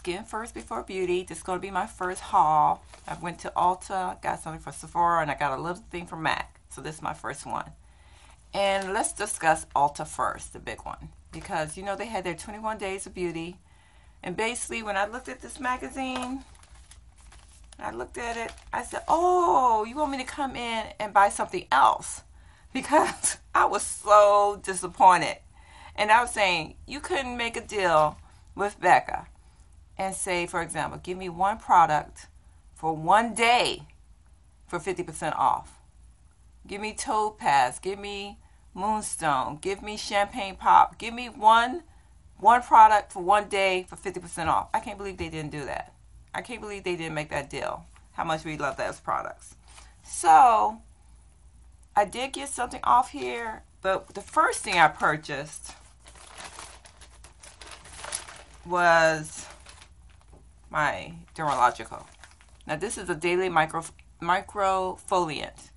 Skin First Before Beauty. This is going to be my first haul. I went to Ulta, got something for Sephora, and I got a little thing from MAC. So this is my first one. And let's discuss Ulta first, the big one. Because, you know, they had their 21 Days of Beauty. And basically, when I looked at this magazine, I looked at it, I said, oh, you want me to come in and buy something else? Because I was so disappointed. And I was saying, you couldn't make a deal with Becca and say, for example, give me one product for one day for 50% off. Give me Topaz, give me Moonstone, give me Champagne Pop. Give me one product for one day for 50% off. I can't believe they didn't do that. I can't believe they didn't make that deal. How much we love those products. So, I did get something off here, but the first thing I purchased was my Dermalogical. Now, this is a daily microfoliant.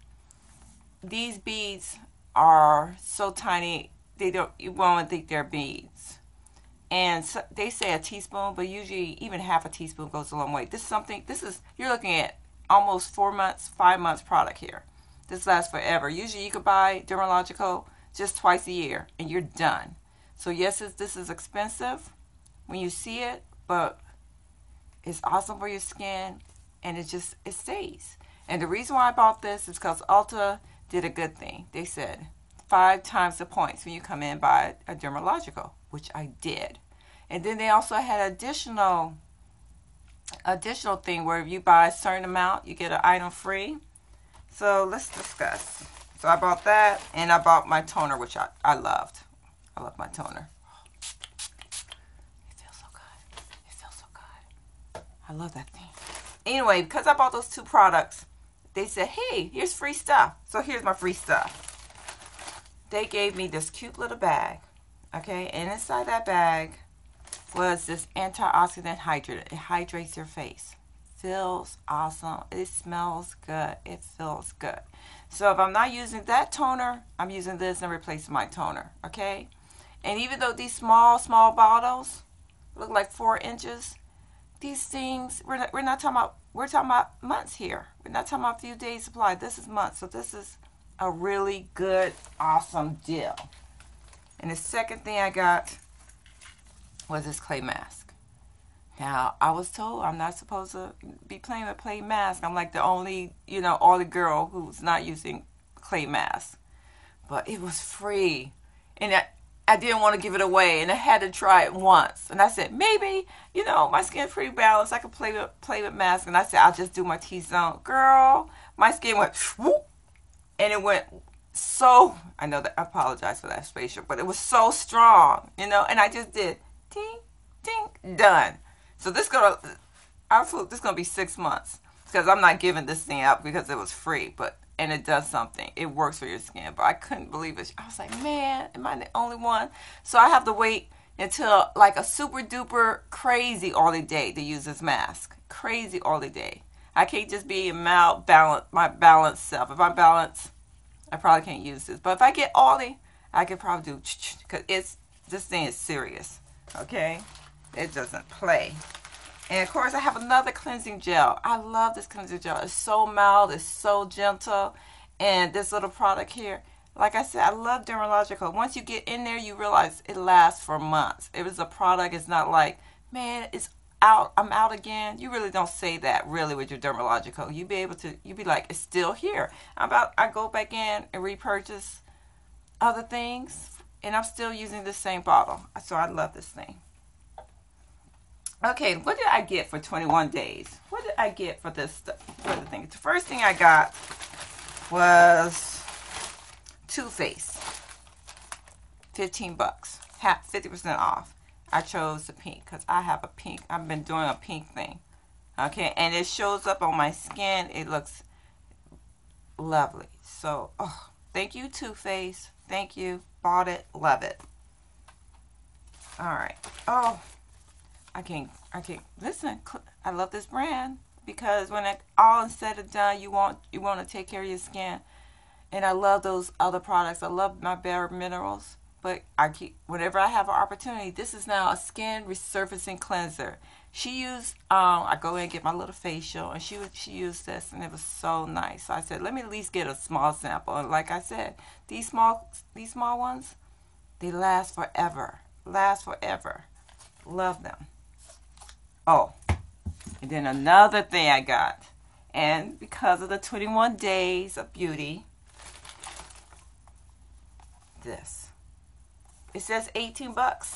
These beads are so tiny, you won't think they're beads. And so they say a teaspoon, but usually even half a teaspoon goes a long way. You're looking at almost 4 months, 5 months product here. This lasts forever. Usually you could buy Dermalogical just twice a year and you're done. So yes, this is expensive when you see it, but it's awesome for your skin and it stays. And the reason why I bought this is because Ulta did a good thing. They said 5 times the points when you come in and buy a Dermalogical, which I did. And then they also had additional thing where if you buy a certain amount, you get an item free. So let's discuss. So I bought that, and I bought my toner, which I loved. I love my toner. It feels so good. It feels so good. I love that thing. Anyway, because I bought those 2 products, they said, hey, here's free stuff. So here's my free stuff. They gave me this cute little bag. Okay, and inside that bag was this antioxidant hydrator. It hydrates your face. Feels awesome. It smells good. It feels good. So if I'm not using that toner, I'm using this and replacing my toner. Okay, and even though these small bottles look like 4 inches, these things we're not talking about. We're talking about months here. We're not talking about a few days supply. This is months. So this is a really good, awesome deal. And the second thing I got was this clay mask. Now, I was told I'm not supposed to be playing with clay mask. I'm like the only girl who's not using clay mask. But it was free. And I didn't want to give it away. And I had to try it once. And I said, maybe, my skin's pretty balanced. I could play with masks. And I said, I'll just do my T-zone. Girl, my skin went whoop. And it went so, I know that I apologize for that spatial, but it was so strong, and I just did ting, ting, done. So this gonna be 6 months because I'm not giving this thing out because it was free, and it does something. It works for your skin, but I couldn't believe it. I was like, man, am I the only one? So I have to wait until like a super duper crazy oily day to use this mask. Crazy oily day. I can't just be my balanced self. If I'm balanced, I probably can't use this. But if I get oily, I could probably do, because this thing is serious. Okay? It doesn't play. And of course, I have another cleansing gel. I love this cleansing gel. It's so mild. It's so gentle. And this little product here, like I said, I love Dermalogical. Once you get in there, you realize it lasts for months. It was a product. It's not like, man, it's out. I'm out again. You really don't say that really with your Dermalogical. You be like, it's still here. I go back in and repurchase other things, and I'm still using the same bottle. So I love this thing. Okay, what did I get for 21 days? What did I get for this stuff? For the thing? The first thing I got was Too Faced. $15. 50% off. I chose the pink because I have a pink. I've been doing a pink thing. Okay, and it shows up on my skin. It looks lovely. So, thank you, Too Faced. Thank you. Bought it. Love it. All right. I can't. Listen, I love this brand because when it all is said and done, you want to take care of your skin. And I love those other products. I love my Bare Minerals. but I keep, whenever I have an opportunity, this is now a skin resurfacing cleanser. She used, I go in and get my little facial, and she used this, and it was so nice. So I said, let me at least get a small sample. And like I said, these small ones, they last forever. Last forever. Love them. Oh, and then another thing I got, and because of the 21 days of beauty, this. It says 18 bucks.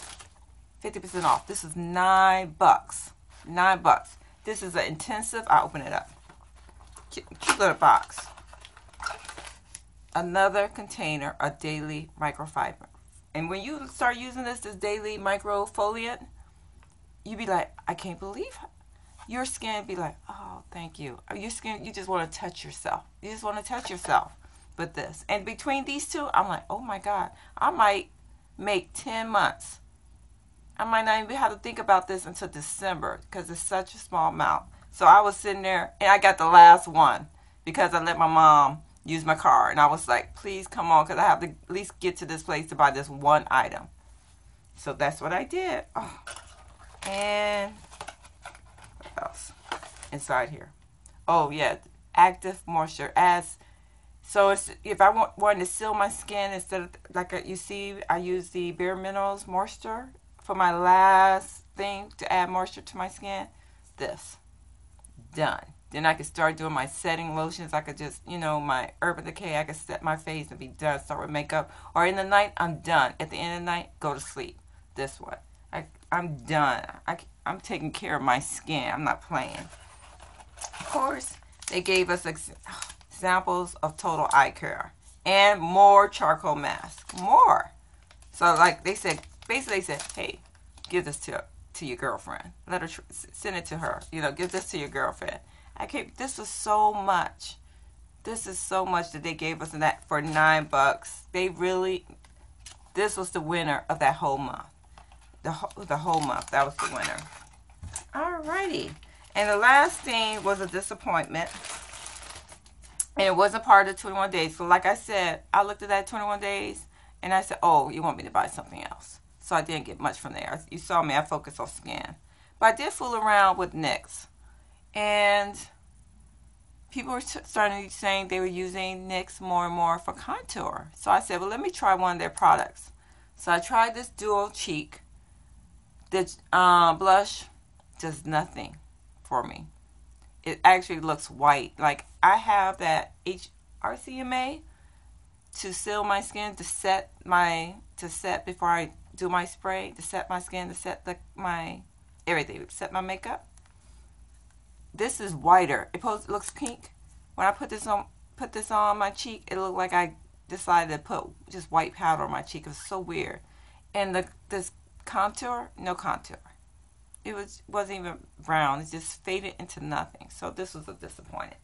50% off. This is $9. $9. This is an intensive. I open it up. Cute little box. Another container of daily microfiber. And when you start using this daily microfoliant, you be like, I can't believe it. Your skin be like, oh, thank you. Your skin, you just want to touch yourself. You just want to touch yourself with this. And between these two, I'm like, oh my God, I might make 10 months. I might not even have to think about this until December because it's such a small amount. So I was sitting there and I got the last one because I let my mom use my car. And I was like, please come on, because I have to at least get to this place to buy this one item. So that's what I did. Oh. And what else inside here? Oh yeah, active moisture. So it's, if I wanted to seal my skin, instead of like you see, I use the Bare Minerals moisture for my last thing to add moisture to my skin. This. Done. Then I could start doing my setting lotions. I could just, my Urban Decay, I could set my face and be done. Start with makeup. Or in the night, I'm done. At the end of the night, go to sleep. This one. I'm done. I'm taking care of my skin. I'm not playing. Of course, they gave us examples of total eye care. And more charcoal masks. More. So like they said, basically they said, hey, give this to your girlfriend. Let her send it to her. Give this to your girlfriend. This was so much. This is so much that they gave us that for $9. This was the winner of that whole month. The whole month, that was the winner. Alrighty. And the last thing was a disappointment. And it wasn't part of the 21 days. So like I said, I looked at that 21 days and I said, oh, you want me to buy something else. So I didn't get much from there. You saw me, I focused on skin. But I did fool around with NYX. And people were starting saying they were using NYX more and more for contour. So I said, well, let me try one of their products. So I tried this Dual Cheek. The blush does nothing for me. It actually looks white. Like I have that HRCMA to seal my skin, to set before I do my spray, to set my skin, to set my everything, set my makeup. This is whiter. It looks pink. When I put this on my cheek, it looked like I decided to put just white powder on my cheek. It was so weird. And this contour, no contour. It wasn't even brown. It just faded into nothing. So this was a disappointment.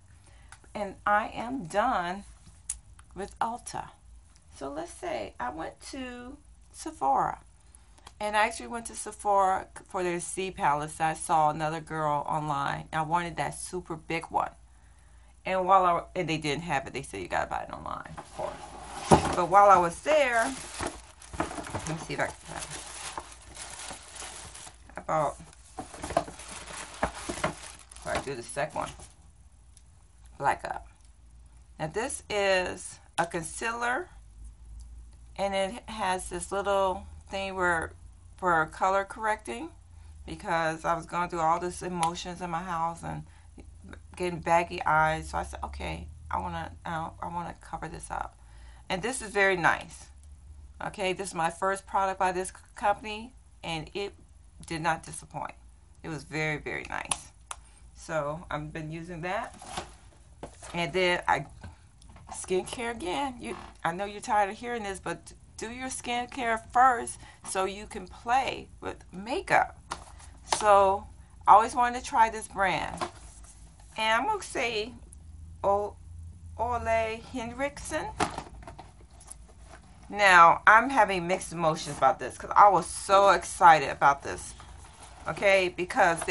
And I am done with Ulta. So let's say I went to Sephora. And I actually went to Sephora for their C palettes. I saw another girl online. I wanted that super big one. And and they didn't have it. They said you gotta buy it online, of course. But while I was there, let me see if I can find it. I do the second one. Black Up. Now this is a concealer, and it has this little thing for color correcting, because I was going through all these emotions in my house and getting baggy eyes. So I said, okay, I wanna cover this up, and this is very nice. Okay, this is my first product by this company, and it did not disappoint. It was very, very nice. So I've been using that. And then skincare again. I know you're tired of hearing this, but do your skincare first so you can play with makeup. So I always wanted to try this brand. And I'm going to say Ole Henriksen. Now, I'm having mixed emotions about this because I was so excited about this. Okay, because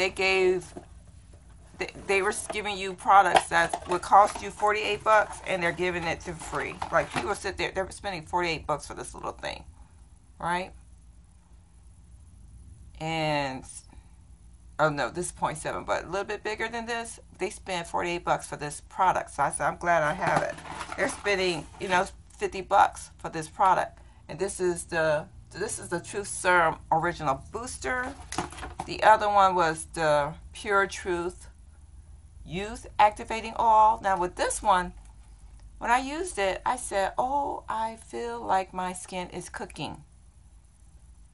they were giving you products that would cost you $48 and they're giving it to free. Like people sit there, they're spending $48 for this little thing. right? And oh no, this is 0.7, but a little bit bigger than this. They spent $48 for this product. So I said, I'm glad I have it. They're spending, you know, $50 for this product. And this is the Truth Serum Original Booster. The other one was the Pure Truth Youth Activating Oil. Now with this one, when I used it, I said, oh, I feel like my skin is cooking.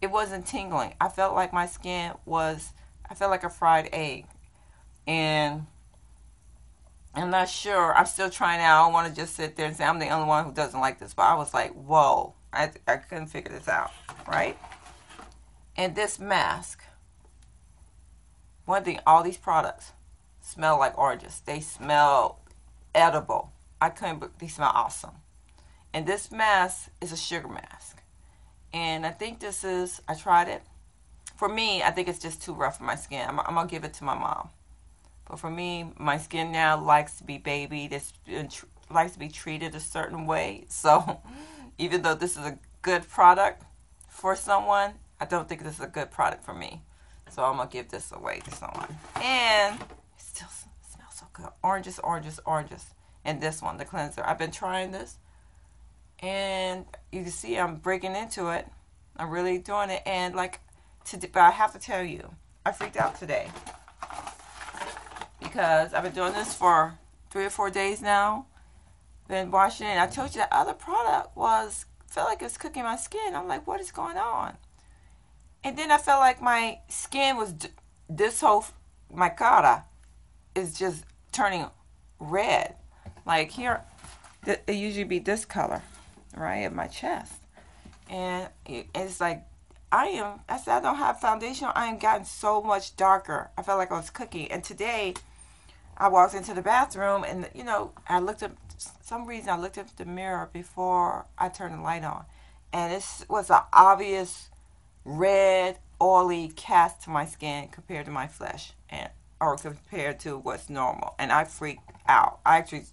It wasn't tingling. I felt like my skin was, I felt like a fried egg. And I'm not sure. I'm still trying out. I don't want to just sit there and say I'm the only one who doesn't like this. But I was like, whoa. I couldn't figure this out. Right? And this mask. One thing, all these products smell like oranges. They smell edible. They smell awesome. And this mask is a sugar mask. And I think I tried it. For me, I think it's just too rough for my skin. I'm going to give it to my mom. But for me, my skin now likes to be babied. It likes to be treated a certain way. So even though this is a good product for someone, I don't think this is a good product for me. So I'm going to give this away to someone. And it still smells so good. Oranges, oranges, oranges. And this one, the cleanser. I've been trying this. And you can see I'm breaking into it. I'm really doing it. And but I have to tell you, I freaked out today. Because I've been doing this for 3 or 4 days now. Been washing it. And I told you that other product felt like it was cooking my skin. I'm like, what is going on? And then I felt like my skin was, my cara is just turning red. Like here, it usually be this color. Right at my chest, and it's like I said, I don't have foundation. I am gotten so much darker. I felt like I was cooking. And today I walked into the bathroom, and I looked at the mirror before I turned the light on, and it was an obvious red oily cast to my skin compared to my flesh, or compared to what's normal. And I freaked out. I actually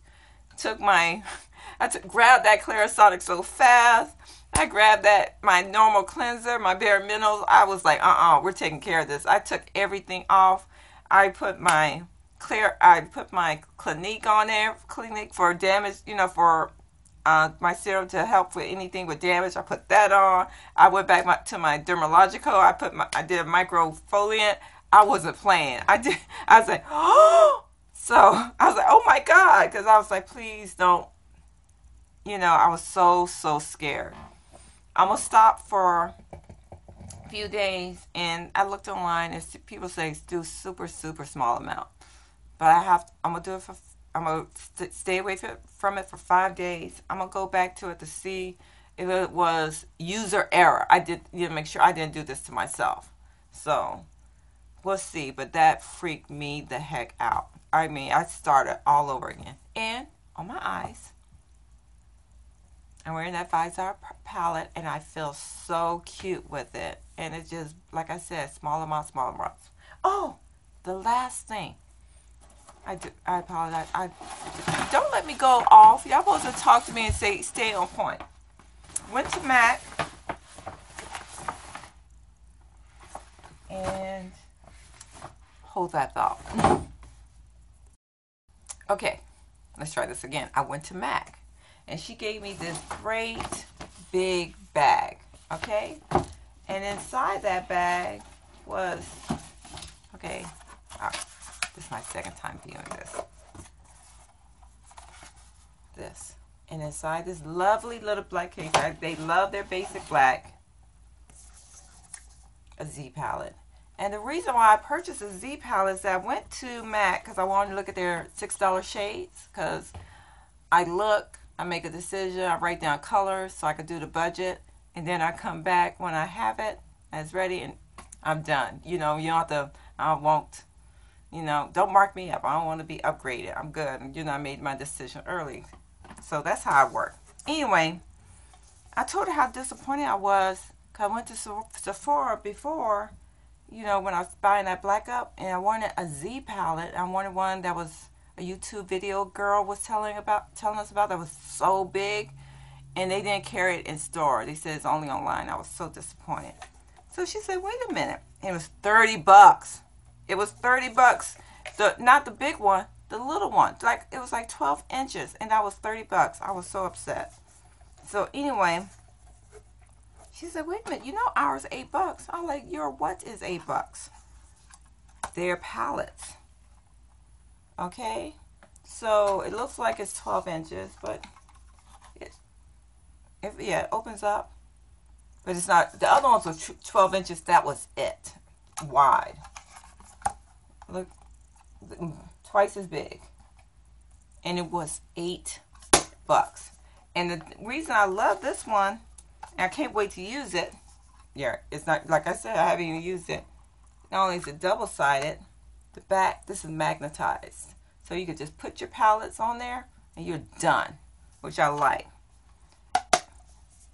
grabbed that Clarisonic so fast. I grabbed my normal cleanser, my bare minerals. I was like, we're taking care of this. I took everything off. I put my Clinique on there, Clinique for damage, for my serum to help with anything with damage. I put that on. I went back to my Dermalogico. I did a microfoliant. I wasn't playing. I was like, oh. So I was like, oh my God, because I was like, please don't, I was so scared. I'm going to stop for a few days, and I looked online, and people say do super small amount. But I'm going to do it I'm going to stay away from it for 5 days. I'm going to go back to it to see if it was user error. I did, make sure I didn't do this to myself. So we'll see, but that freaked me the heck out. I mean, I started all over again. And on my eyes, I'm wearing that Visor palette, and I feel so cute with it. And it's just, like I said, small amounts. Oh, the last thing. I apologize. Don't let me go off. Y'all supposed to talk to me and say, stay on point. Went to MAC. And hold that thought. Okay, let's try this again. I went to MAC, and she gave me this great big bag, okay? And inside that bag was, this is my second time viewing this. And inside this lovely little black case, they love their basic black, a Z palette. And the reason why I purchased a Z palette is that I went to MAC because I wanted to look at their $6 shades. Because I make a decision, I write down colors so I could do the budget. And then I come back when I have it, and it's ready, and I'm done. You don't have to, don't mark me up. I don't want to be upgraded. I'm good. I made my decision early. So that's how I work. Anyway, I told her how disappointed I was because I went to Sephora before, when I was buying that black up, and I wanted a Z palette. I wanted one that was a YouTube video girl was telling us about that was so big, and they didn't carry it in store. They said it's only online. I was so disappointed. So she said, wait a minute. It was $30. It was $30. Not the big one, the little one. Like, it was like 12 inches, and that was $30. I was so upset. So anyway, she said, wait a minute, you know ours is $8. I'm like, your what is $8? They're palettes. Okay? So it looks like it's 12 inches, but it opens up. But it's not. The other ones were 12 inches. That was it. Wide. Look, twice as big. And it was $8. And the reason I love this one, and I can't wait to use it. Yeah, it's not, like I said, I haven't even used it. Not only is it double-sided, the back, this is magnetized. So you could just put your palettes on there and you're done, which I like.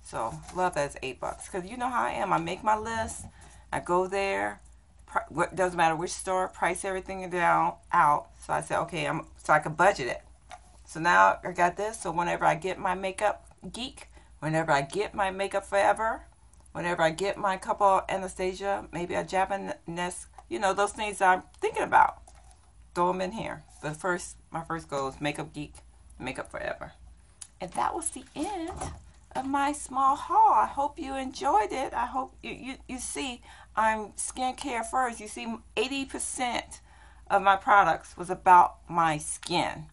So love that it's $8. Because you know how I am. I make my list. I go there. Doesn't matter which store. Price everything down out. So I said, okay, so I can budget it. So now I got this. So whenever I get my Makeup Geek, whenever I get my Makeup Forever, whenever I get my couple Anastasia, maybe a Japanese, you know, those things I'm thinking about, throw them in here. But my first goal is Makeup Geek, Makeup Forever. And that was the end of my small haul. I hope you enjoyed it. I hope you see I'm skincare first. You see 80% of my products was about my skin.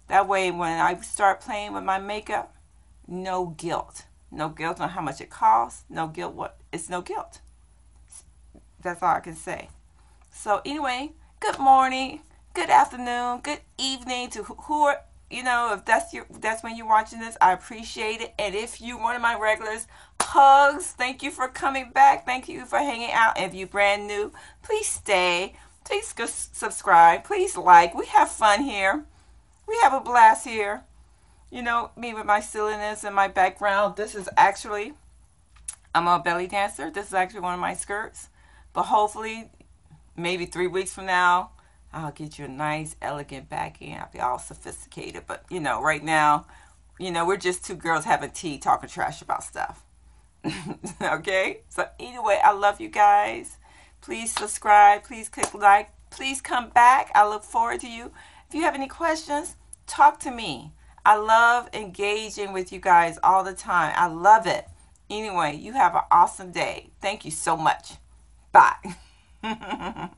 That way when I start playing with my makeup, no guilt. No guilt on how much it costs. No guilt. It's no guilt. That's all I can say. So anyway, good morning, good afternoon, good evening to who are, you know, if that's when you're watching this, I appreciate it. And if you're one of my regulars, hugs. Thank you for coming back. Thank you for hanging out. If you're brand new, please stay. Please subscribe. Please like. We have fun here. We have a blast here. You know, me with my silliness and my background. This is actually, I'm a belly dancer. This is actually one of my skirts. But hopefully, maybe 3 weeks from now, I'll get you a nice, elegant back end. I'll be all sophisticated. But, you know, right now, you know, we're just two girls having tea, talking trash about stuff. Okay? So, anyway, I love you guys. Please subscribe. Please click like. Please come back. I look forward to you. If you have any questions, talk to me. I love engaging with you guys all the time. I love it. Anyway, you have an awesome day. Thank you so much. Bye.